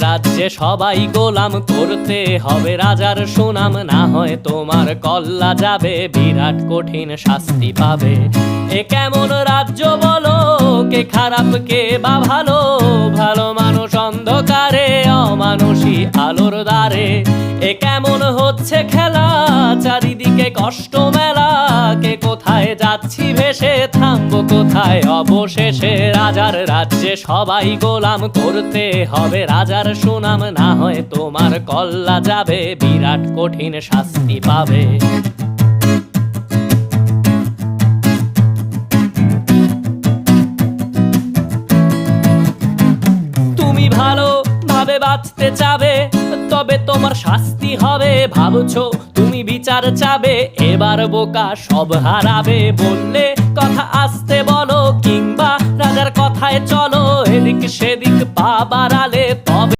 রাজ্যে সবাই গোলাম করতে হবে রাজার সুনাম, না হয় তোমার কল্লা যাবে, বিরাট কঠিন শাস্তি পাবে। এ কেমন রাজ্য বলো, কে খারাপ কে বা ভালো, ভালো মানুষ অন্ধকারে, অমানুষী আলোর দ্বারে। এ কেমন হচ্ছে খেলা, চারিদিকে কষ্ট মেলা, কে কোথায় যাচ্ছি ভেসে, থামবো কোথায় অবশেষে। রাজার রাজ্যে সবাই গোলাম করতে হবে রাজার সুনাম, না হয় তোমার কল্লা যাবে, বিরাট কঠিন শাস্তি পাবে। তুমি ভালো ভাবে বাঁচতে চাবে, তবে তোমার শাস্তি হবে। ভাবছো তুমি বিচার চাবে, এবার বোকা সব হারাবে। বললে কথা আসতে বলো, কিংবা রাজার কথায় চলো, এদিক সেদিক পা বাড়ালে তবে